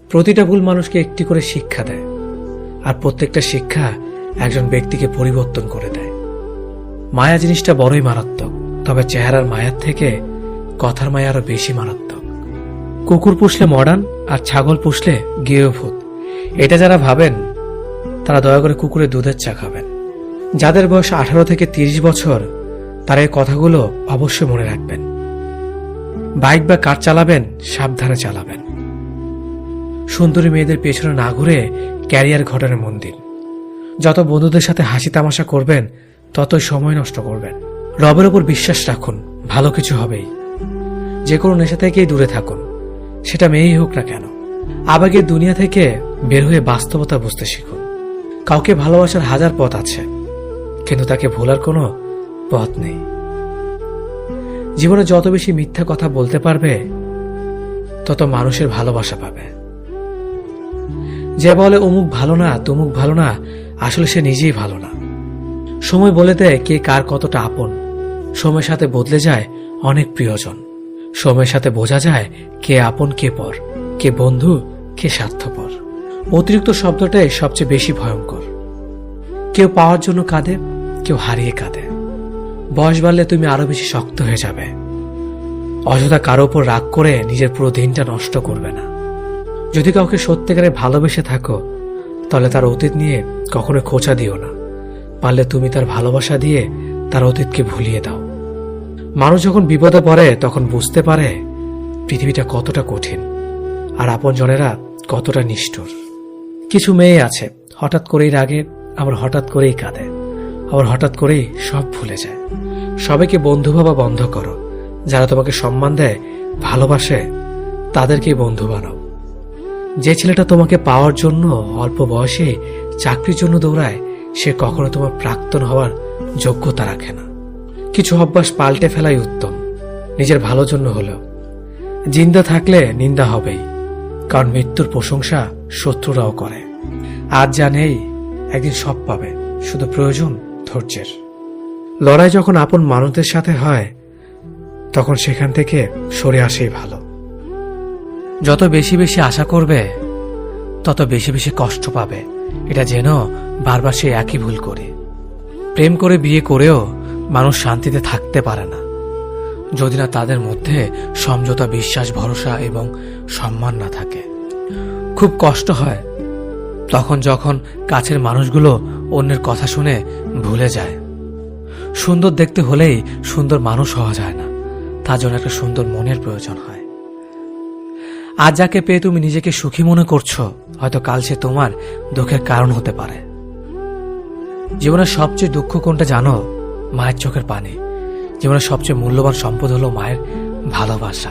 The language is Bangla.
প্রতিটা ভুল মানুষকে একটি করে শিক্ষা দেয়, আর প্রত্যেকটা শিক্ষা একজন ব্যক্তিকে পরিবর্তন করে দেয়। মায়া জিনিসটা বড়ই মারাত্মক, তবে চেহারার মায়ার থেকে কথার মায়া আরো বেশি মারাত্মক। কুকুর পুষলে মডার্ন, আর ছাগল পুষলে গৃহভূত, এটা যারা ভাবেন তারা দয়া করে কুকুরের দুধের চা খাবেন। যাদের বয়স 18 থেকে 30 বছর তারা এই কথাগুলো অবশ্যই মনে রাখবেন। বাইক বা কার চালাবেন সাবধানে চালাবেন। সুন্দরী মেয়েদের পেছনে না ঘুরে ক্যারিয়ার ঘটানো মন দিন। যত বন্ধুদের সাথে হাসি তামাশা করবেন ততই সময় নষ্ট করবেন। রবের উপর বিশ্বাস রাখুন, ভালো কিছু হবেই। যে কোনো নেশা থেকেই দূরে থাকুন, সেটা মেয়েই হোক না কেন। আবেগের দুনিয়া থেকে বের হয়ে বাস্তবতা বুঝতে শিখুন। কাউকে ভালোবাসার হাজার পথ আছে, কিন্তু তাকে ভোলার কোনো পথ নেই। জীবনে যত বেশি মিথ্যা কথা বলতে পারবে তত মানুষের ভালোবাসা পাবে। যে বলে অমুক ভালো না তমুক ভালো না, আসলে সে নিজেই ভালো না। সময় বলে দেয় কে কার কতটা আপন। সময়ের সাথে বদলে যায় অনেক প্রিয়জন। সময়ের সাথে বোঝা যায় কে আপন কে পর, কে বন্ধু কে স্বার্থপর। অতিরিক্ত শব্দটাই সবচেয়ে বেশি ভয়ঙ্কর। কেউ পাওয়ার জন্য কাঁদে, কেউ হারিয়ে কাঁদে। বয়স বাড়লে তুমি আরো বেশি শক্ত হয়ে যাবে। অযথা কারো উপর রাগ করে নিজের পুরো দিনটা নষ্ট করবে না। যদি কাউকে সত্যিকারে ভালোবেসে থাকো তাহলে তার অতীত নিয়ে কখনো খোঁচা দিও না। পারলে তুমি তার ভালোবাসা দিয়ে তার অতীতকে ভুলিয়ে দাও। মানুষ যখন বিপদে পড়ে তখন বুঝতে পারে পৃথিবীটা কতটা কঠিন, আর আপনজনেরা কতটা নিষ্ঠুর। কিছু মেয়ে আছে হঠাৎ করেই রাগে, আবার হঠাৎ করেই কাঁদে, আবার হঠাৎ করেই সব ভুলে যায়। সবাইকে বন্ধু ভাবা বন্ধ করো। যারা তোমাকে সম্মান দেয়, ভালোবাসে, তাদেরকেই বন্ধু বানাও। যে ছেলেটা তোমাকে পাওয়ার জন্য অল্প বয়সে চাকরির জন্য দৌড়ায়, সে কখনো তোমার প্রাক্তন হওয়ার যোগ্যতা রাখে না। কিছু অভ্যাস পাল্টে ফেলাই উত্তম, নিজের ভালোর জন্য হলেও। জিন্দা থাকলে নিন্দা হবেই, কারণ মৃত্যুর প্রশংসা শত্রুরাও করে। আজ যা নেই একদিন সব পাবে, শুধু প্রয়োজন ধৈর্যের। লড়াই যখন আপন মানুষদের সাথে হয় তখন সেখান থেকে সরে আসেই ভালো। যত বেশি বেশি আশা করবে তত বেশি বেশি কষ্ট পাবে, এটা যেন বারবার সে একই ভুল করে। প্রেম করে বিয়ে করেও মানুষ শান্তিতে থাকতে পারে না যদি না তাদের মধ্যে সমঝোতা, বিশ্বাস, ভরসা এবং সম্মান না থাকে। খুব কষ্ট হয় তখন যখন কাছের মানুষগুলো অন্যের কথা শুনে ভুলে যায়। সুন্দর দেখতে হলেই সুন্দর মানুষ হওয়া যায় না, তার জন্য একটা সুন্দর মনের প্রয়োজন হয়। আজ যাকে পেয়ে তুমি নিজেকে সুখী মনে করছো, হয়তো কাল সে তোমার দুঃখের কারণ হতে পারে। জীবনের সবচেয়ে দুঃখ কোনটা জানো? মায়ের চোখের পানি। জীবনের সবচেয়ে মূল্যবান সম্পদ হলো মায়ের ভালোবাসা।